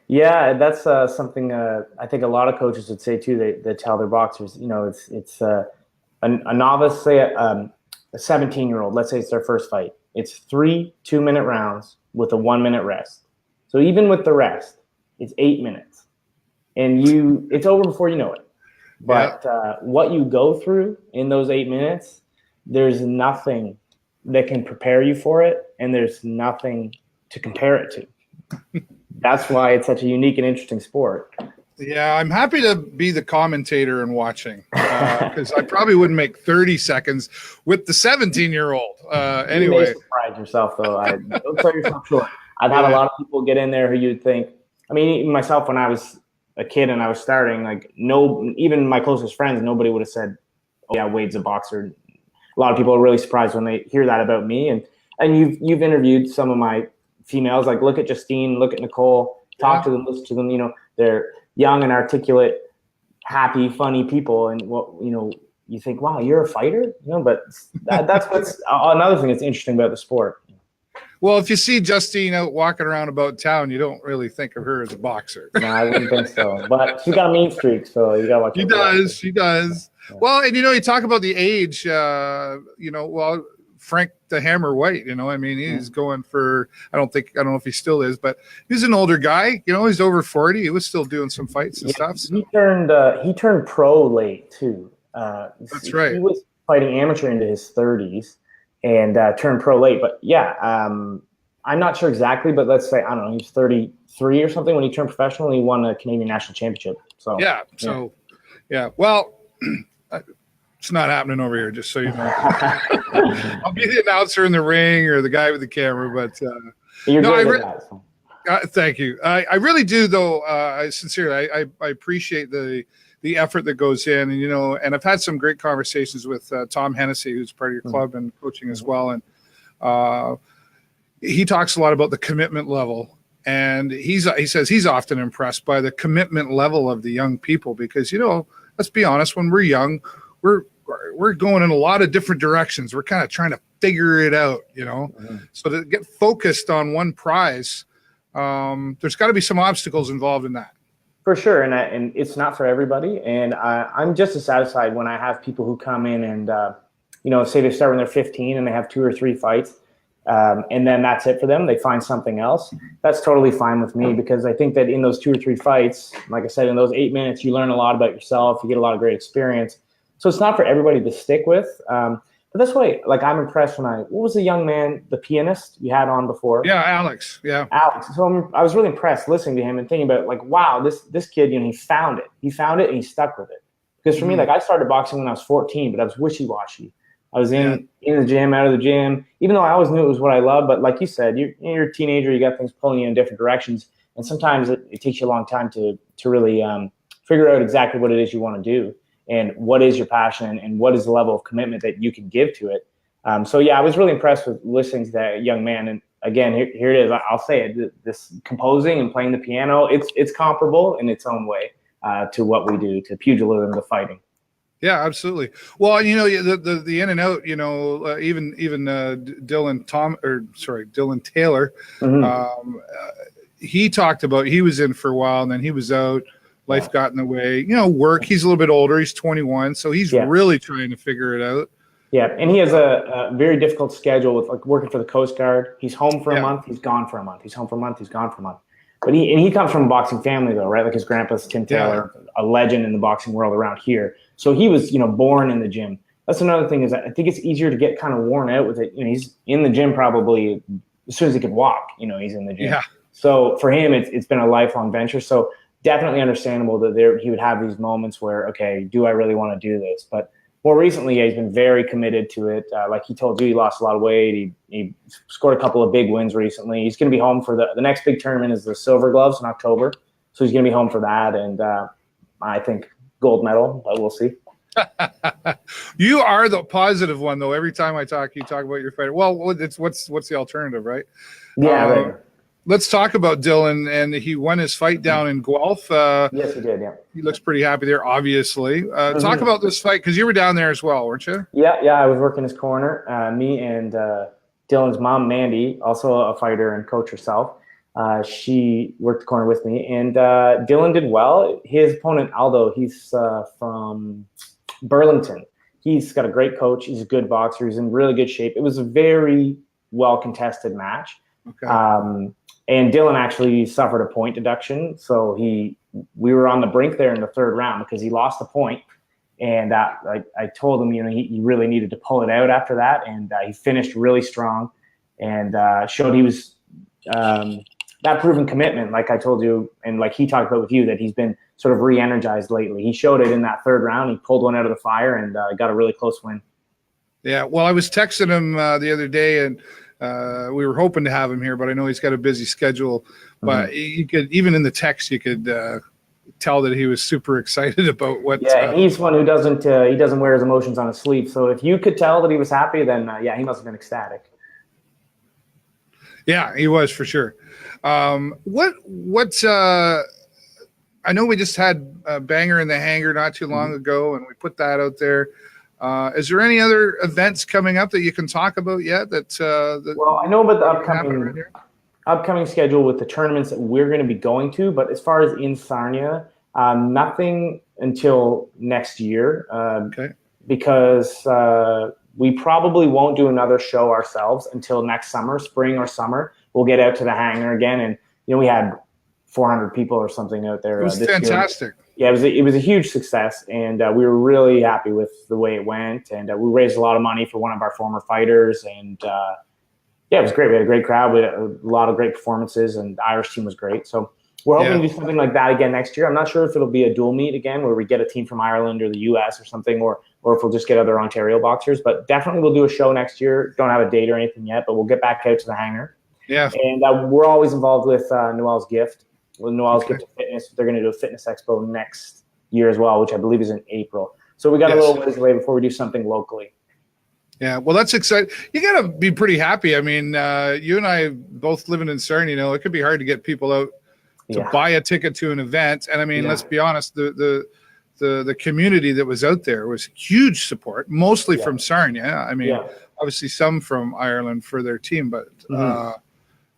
Yeah, that's something I think a lot of coaches would say too. They tell their boxers, it's a novice, say a 17-year-old, let's say it's their first fight. It's 3 2-minute rounds with a 1-minute rest. So even with the rest, it's 8 minutes, and it's over before you know it. But what you go through in those 8 minutes, there's nothing that can prepare you for it, and there's nothing to compare it to. That's why it's such a unique and interesting sport. Yeah, I'm happy to be the commentator and watching, because I probably wouldn't make 30 seconds with the 17-year-old. Anyway, you may surprise yourself, though. Don't sell yourself short. I've had a lot of people get in there who you'd think. I mean, even myself, when I was a kid and I was starting, even my closest friends, nobody would have said, "Oh yeah, Wade's a boxer." A lot of people are really surprised when they hear that about me. And you've interviewed some of my females. Like, look at Justine, look at Nicole, talk to them, listen to them. They're young and articulate, happy, funny people, and you think, wow, you're a fighter, but that's what's another thing that's interesting about the sport. Well, if you see Justine out walking around about town, you don't really think of her as a boxer. No, I wouldn't think so. But she's got a mean streak, so you got to watch out. She does. Yeah. Well, and you talk about the age, Frank the Hammer White, I mean, he's going for, I don't know if he still is, but he's an older guy, he's over 40. He was still doing some fights and stuff. So. He turned pro late too. That's right. He was fighting amateur into his 30s and turned pro late. But I'm not sure exactly, but let's say, I don't know, he was 33 or something when he turned professional, and he won a Canadian national championship. So well, it's not happening over here, just so you know. I'll be the announcer in the ring or the guy with the camera, but thank you. I really do, though. Sincerely, I appreciate the effort that goes in, and I've had some great conversations with Tom Hennessy, who's part of your club and coaching as well, and he talks a lot about the commitment level, and he says he's often impressed by the commitment level of the young people, because let's be honest, when we're young, we're going in a lot of different directions. We're kind of trying to figure it out, So to get focused on one prize, there's got to be some obstacles involved in that. For sure, and it's not for everybody. And I'm just as satisfied when I have people who come in and say they start when they're 15 and they have 2 or 3 fights, and then that's it for them. They find something else. That's totally fine with me, because I think that in those 2 or 3 fights, like I said, in those 8 minutes, you learn a lot about yourself. You get a lot of great experience. So it's not for everybody to stick with. But But that's why, like, I'm impressed what was the young man, the pianist you had on before? Yeah, Alex. Yeah. Alex. So I was really impressed listening to him and thinking about, like, wow, this kid, he found it. He found it and he stuck with it. Because for me, like, I started boxing when I was 14, but I was wishy-washy. I was in the gym, out of the gym, even though I always knew it was what I loved. But like you said, you're a teenager, you got things pulling you in different directions. And sometimes it takes you a long time to really figure out exactly what it is you want to do and what is your passion and what is the level of commitment that you can give to it. So yeah, I was really impressed with listening to that young man. And again, here it is. I'll say it. This composing and playing the piano, it's comparable in its own way to what we do, to pugilism, to fighting. Yeah, absolutely. Well, the in and out, even Dylan Taylor, he talked about, he was in for a while and then he was out. Life got in the way, work. He's a little bit older. He's 21. So he's really trying to figure it out. Yeah. And he has a very difficult schedule with, like, working for the Coast Guard. He's home for a month. He's gone for a month. He's home for a month. He's gone for a month. But he comes from a boxing family though, right? Like, his grandpa's Tim Taylor, a legend in the boxing world around here. So he was, born in the gym. That's another thing, is I think it's easier to get kind of worn out with it. He's in the gym probably as soon as he could walk, he's in the gym. Yeah. So for him, it's been a lifelong venture. So definitely understandable that he would have these moments where, okay, do I really want to do this? But more recently, he's been very committed to it. Like he told you, he lost a lot of weight. He scored a couple of big wins recently. He's going to be home for the next big tournament is the Silver Gloves in October. So he's going to be home for that. And I think gold medal, but we'll see. You are the positive one, though. Every time I talk, you talk about your fighter. Well, what's the alternative, right? Yeah, right. Let's talk about Dylan. And he won his fight down in Guelph. Yes, he did. Yeah, he looks pretty happy there, obviously. Talk about this fight, because you were down there as well, weren't you? Yeah. I was working his corner. Me and Dylan's mom, Mandy, also a fighter and coach herself. She worked the corner with me, and Dylan did well. His opponent, Aldo, he's from Burlington. He's got a great coach. He's a good boxer. He's in really good shape. It was a very well contested match. Okay. And Dylan actually suffered a point deduction. So we were on the brink there in the third round because he lost the point. And I told him, he really needed to pull it out after that. And he finished really strong and showed he was that proven commitment, like I told you, and like he talked about with you, that he's been sort of re-energized lately. He showed it in that third round. He pulled one out of the fire and got a really close win. Yeah, well, I was texting him the other day, and we were hoping to have him here, but I know he's got a busy schedule. But you could, even in the text, you could tell that he was super excited about what. Yeah, and he's one who doesn't wear his emotions on his sleeve. So if you could tell that he was happy, then he must have been ecstatic. Yeah, he was for sure. I know we just had a Banger in the Hangar not too long ago, and we put that out there. Is there any other events coming up that you can talk about yet? Well, I know about the upcoming schedule with the tournaments that we're going to be going to, but as far as in Sarnia, nothing until next year. Okay. Because we probably won't do another show ourselves until next summer, spring or summer. We'll get out to the hangar again, and we had 400 people or something out there. It was fantastic. Yeah, it was a huge success, and we were really happy with the way it went. And we raised a lot of money for one of our former fighters, and it was great. We had a great crowd. We had a lot of great performances, and the Irish team was great. So we're hoping to do something like that again next year. I'm not sure if it'll be a dual meet again, where we get a team from Ireland or the U.S. or something, or if we'll just get other Ontario boxers. But definitely we'll do a show next year. Don't have a date or anything yet, but we'll get back out to the hangar. Yeah. And we're always involved with Noel's Gift. With Noel's Gift of Fitness, they're going to do a fitness expo next year as well, which I believe is in April. So we got a little ways away before we do something locally. Yeah, well, that's exciting. You got to be pretty happy. I mean, you and I both living in Sarnia, it could be hard to get people out to buy a ticket to an event. And I mean, let's be honest, the community that was out there was huge support, mostly from Sarnia. I mean, obviously some from Ireland for their team, but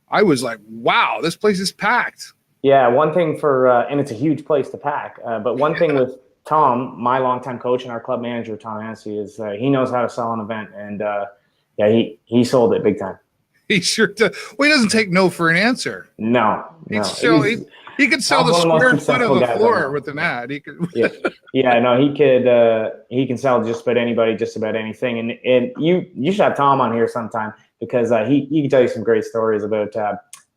I was like, wow, this place is packed. Yeah, one thing and it's a huge place to pack, but one thing with Tom, my longtime coach and our club manager, Tom Hennessy, is he knows how to sell an event, and he sold it big time. He sure does. Well, he doesn't take no for an answer. No. He could sell the One of the most square foot of successful the guys I floor know. with an ad. He could. Yeah, no, he can sell just about anybody, just about anything. And you should have Tom on here sometime, because he can tell you some great stories about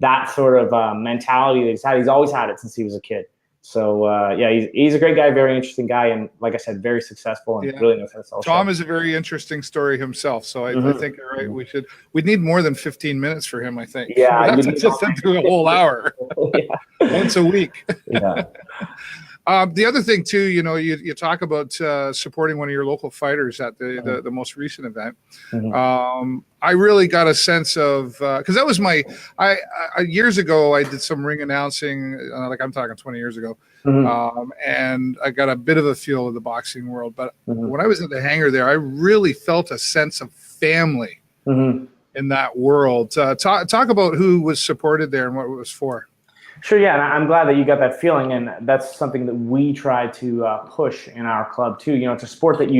that sort of mentality that he's had. He's always had it since he was a kid. So yeah, he's a great guy, very interesting guy, and like I said, very successful and really knows how to sell. Tom is a very interesting story himself. So I think you're right. We need more than 15 minutes for him, I think. Yeah, we have to just do a whole hour once a week. Yeah. The other thing too, you talk about supporting one of your local fighters at the most recent event. I really got a sense of, because that was years ago I did some ring announcing, like I'm talking 20 years ago, and I got a bit of a feel of the boxing world. But when I was at the hangar there, I really felt a sense of family in that world. Talk about who was supported there and what it was for. Sure, yeah, and I'm glad that you got that feeling, and that's something that we try to push in our club too. It's a sport that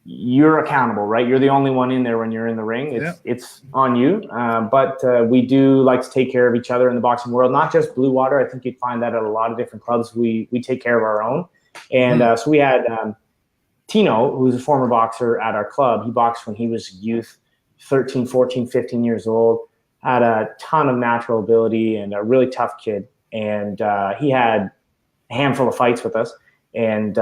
you're accountable, right? You're the only one in there when you're in the ring. It's on you, but we do like to take care of each other in the boxing world, not just Bluewater. I think you'd find that at a lot of different clubs. We take care of our own, and so we had Tino, who's a former boxer at our club. He boxed when he was youth, 13, 14, 15 years old. Had a ton of natural ability and a really tough kid. And he had a handful of fights with us and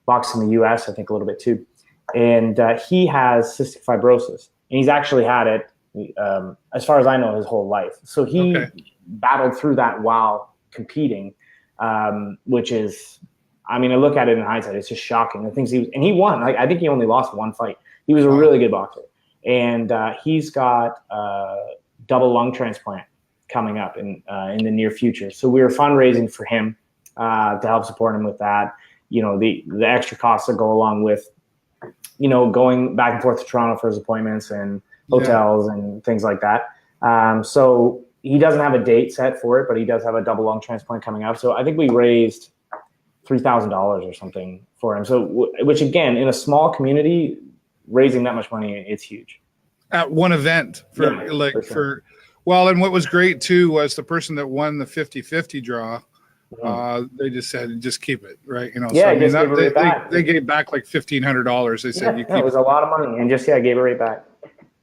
boxed in the US, I think a little bit too. And he has cystic fibrosis. And he's actually had it, as far as I know, his whole life. So he battled through that while competing, which is, I mean, I look at it in hindsight, it's just shocking. The things and he won. I think he only lost one fight. He was a really good boxer. And he's got double lung transplant coming up in the near future. So we were fundraising for him to help support him with that. The extra costs that go along with, going back and forth to Toronto for his appointments and hotels and things like that. So he doesn't have a date set for it, but he does have a double lung transplant coming up. So I think we raised $3,000 or something for him. So, which again, in a small community, raising that much money, it's huge. At one event well, and what was great too was the person that won the 50-50 draw. They just said, just keep it, right? They gave back like $1,500. They said, it was a lot of money, and gave it right back.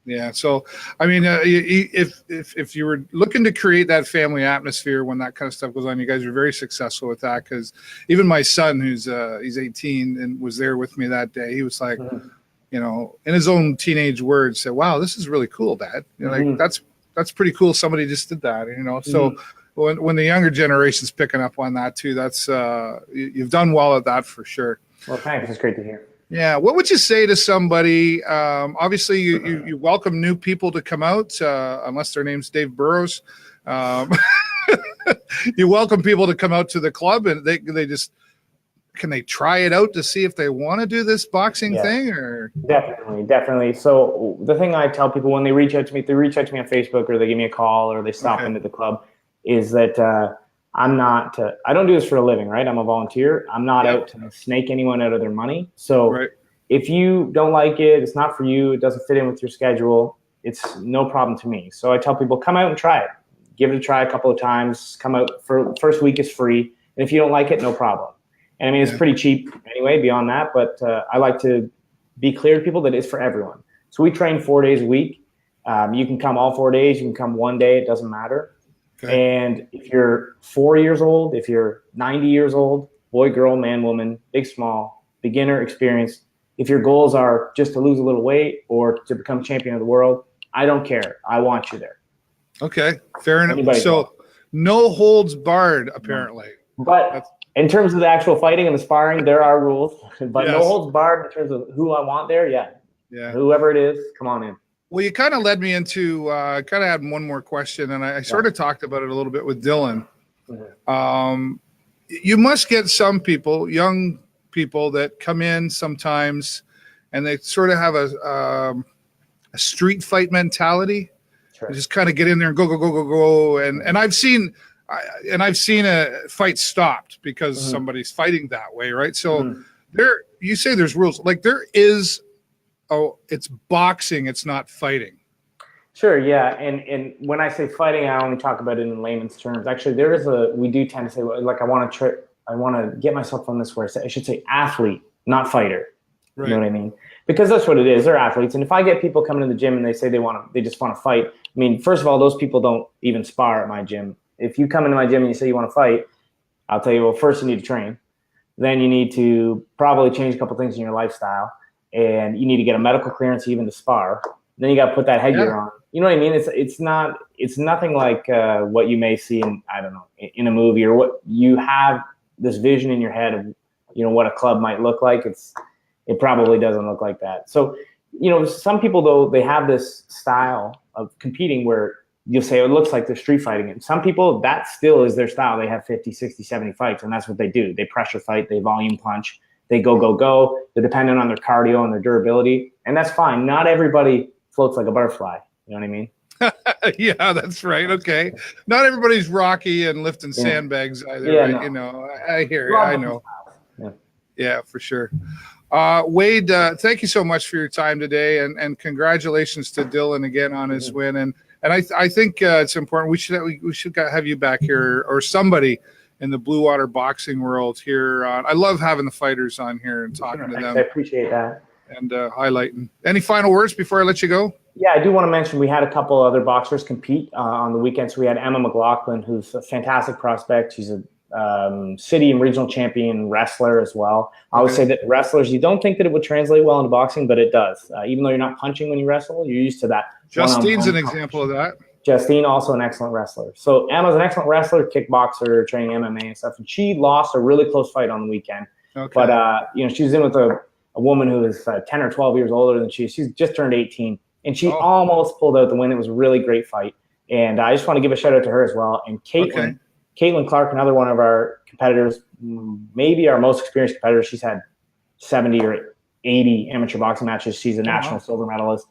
Yeah. So, I mean, if you were looking to create that family atmosphere when that kind of stuff goes on, you guys are very successful with that. Because even my son, he's 18 and was there with me that day, he was like, in his own teenage words, said, "Wow, this is really cool, Dad." Like that's pretty cool. Somebody just did that, So when the younger generation's picking up on that too, that's you've done well at that for sure. Well, thanks. It's great to hear. Yeah. What would you say to somebody? Obviously, you welcome new people to come out, unless their name's Dave Burrows. You welcome people to come out to the club, and they just. Can they try it out to see if they want to do this boxing thing? Or definitely. So the thing I tell people when they reach out to me, if they reach out to me on Facebook or they give me a call or they stop into the club, is that I'm not. I don't do this for a living, right? I'm a volunteer. I'm not out to snake anyone out of their money. So if you don't like it, it's not for you. It doesn't fit in with your schedule. It's no problem to me. So I tell people, come out and try it. Give it a try a couple of times. Come out for first week is free, and if you don't like it, no problem. And I mean, it's pretty cheap anyway beyond that, but I like to be clear to people that it's for everyone. So we train 4 days a week. You can come all 4 days. You can come one day. It doesn't matter. And if you're 4 years old, if you're 90 years old, boy, girl, man, woman, big, small, beginner, experienced, if your goals are just to lose a little weight or to become champion of the world, I don't care. I want you there. Okay, fair enough. So no holds barred, apparently. But in terms of the actual fighting and the sparring, there are rules, but no holds barred in terms of who I want there. Yeah. Whoever it is, come on in. Well, you kind of led me into kind of had one more question, and I sort of talked about it a little bit with Dylan. You must get some people, young people, that come in sometimes, and they sort of have a street fight mentality. They just kind of get in there and go, and I've seen a fight stopped because somebody's fighting that way, right? So you say there's rules. Like there is, it's boxing, it's not fighting. Sure, yeah, and when I say fighting, I only talk about it in layman's terms. Actually, we do tend to say, like, I want to get myself on this word. I should say athlete, not fighter. Right. You know what I mean? Because that's what it is. They're athletes, and if I get people coming to the gym and they say they just want to fight, I mean, first of all, those people don't even spar at my gym. If you come into my gym and you say you want to fight, I'll tell you, well, first you need to train, then you need to probably change a couple things in your lifestyle, and you need to get a medical clearance even to spar. Then you got to put that headgear on. You know what I mean? It's nothing like what you may see in, I don't know, in a movie, or what you have this vision in your head of, you know, what a club might look like. It probably doesn't look like that. So, you know, some people, though, they have this style of competing where you'll say it looks like they're street fighting. And some people, that still is their style. They have 50, 60, 70 fights, and that's what they do. They pressure fight, they volume punch, they go. They're dependent on their cardio and their durability, and that's fine. Not everybody floats like a butterfly. You know what I mean? Yeah, that's right. Okay. Not everybody's Rocky and lifting sandbags either, right? No. You know, I hear you. I know. Yeah, for sure. Wade, thank you so much for your time today, and congratulations to Dylan again on his win. And I think it's important. We should have you back here, or somebody in the Bluewater boxing world here. I love having the fighters on here and talking to them. I appreciate that. And highlighting. Any final words before I let you go? Yeah, I do want to mention we had a couple other boxers compete on the weekend. So we had Emma McLaughlin, who's a fantastic prospect. She's a city and regional champion wrestler as well. I always say that wrestlers, you don't think that it would translate well into boxing, but it does. Even though you're not punching when you wrestle, you're used to that. Justine's an example of that. Justine, also an excellent wrestler. So Emma's an excellent wrestler, kickboxer, training MMA and stuff. And she lost a really close fight on the weekend. Okay. But, you know, she was in with a woman who is 10 or 12 years older than she is. She's just turned 18. And she almost pulled out the win. It was a really great fight. And I just want to give a shout out to her as well. And Caitlin Clark, another one of our competitors, maybe our most experienced competitor. She's had 70 or 80 amateur boxing matches. She's a national silver medalist.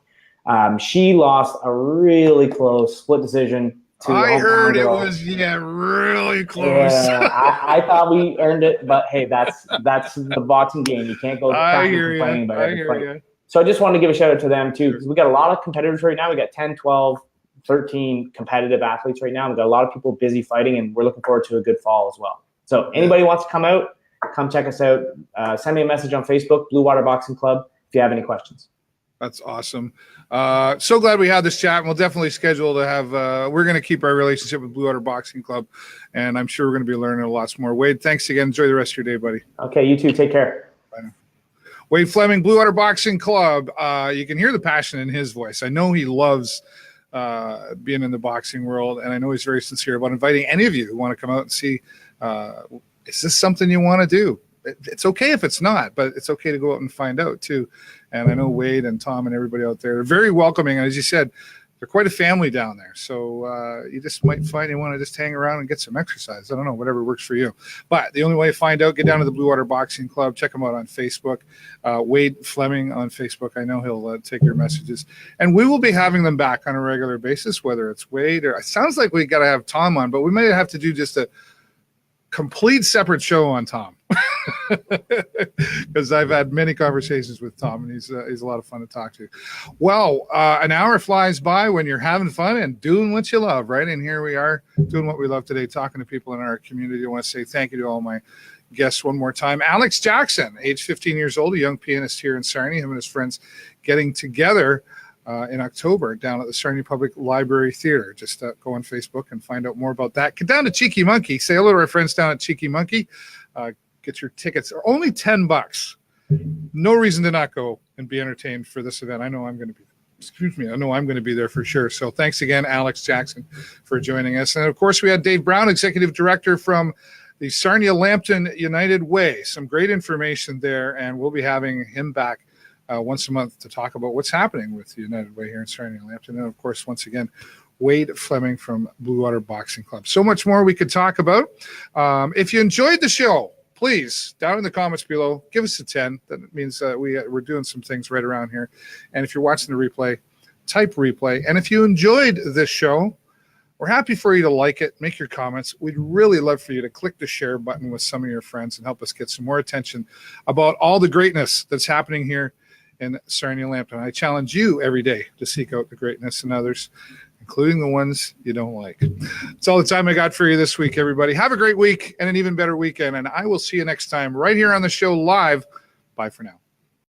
She lost a really close split decision. I heard it was really close. Yeah, I thought we earned it, but hey, that's the boxing game. You can't go complaining about every fight. So I just wanted to give a shout out to them too, because we got a lot of competitors right now. We got 10, 12, 13 competitive athletes right now. We've got a lot of people busy fighting, and we're looking forward to a good fall as well. So anybody wants to come out, come check us out. Send me a message on Facebook, Bluewater Boxing Club, if you have any questions. That's awesome. So glad we had this chat, and we'll definitely schedule to have, we're going to keep our relationship with Bluewater Boxing Club, and I'm sure we're going to be learning lots more. Wade, thanks again. Enjoy the rest of your day, buddy. Okay, you too. Take care. Bye now. Wade Fleming, Bluewater Boxing Club. You can hear the passion in his voice. I know he loves being in the boxing world, and I know he's very sincere about inviting any of you who want to come out and see, is this something you want to do? It's okay if it's not, but it's okay to go out and find out too. And I know Wade and Tom and everybody out there are very welcoming. And as you said, they're quite a family down there. So you just might find you want to just hang around and get some exercise. I don't know, whatever works for you. But the only way to find out, get down to the Bluewater Boxing Club. Check them out on Facebook. Wade Fleming on Facebook. I know he'll take your messages. And we will be having them back on a regular basis, whether it's Wade or it sounds like we got to have Tom on, but we may have to do just a complete separate show on Tom. Because I've had many conversations with Tom, and he's a lot of fun to talk to. Well, an hour flies by when you're having fun and doing what you love, right? And here we are doing what we love today, talking to people in our community. I want to say thank you to all my guests one more time. Alex Jackson, age 15 years old, a young pianist here in Sarnia, him and his friends getting together in October down at the Sarnia Public Library Theatre. Just go on Facebook and find out more about that. Get down to Cheeky Monkey. Say hello to our friends down at Cheeky Monkey. Get your tickets. They're only $10. No reason to not go and be entertained for this event. I know I'm going to be there for sure. So thanks again, Alex Jackson, for joining us. And of course, we had Dave Brown, Executive Director from the Sarnia-Lambton United Way. Some great information there, and we'll be having him back once a month to talk about what's happening with the United Way here in Sarnia-Lambton. And of course, once again, Wade Fleming from Bluewater Boxing Club. So much more we could talk about. If you enjoyed the show, please, down in the comments below, give us a 10. That means we're doing some things right around here. And if you're watching the replay, type replay. And if you enjoyed this show, we're happy for you to like it, make your comments. We'd really love for you to click the share button with some of your friends and help us get some more attention about all the greatness that's happening here in Sarnia Lambton. I challenge you every day to seek out the greatness in others, including the ones you don't like. That's all the time I got for you this week, everybody. Have a great week and an even better weekend, and I will see you next time right here on the show live. Bye for now.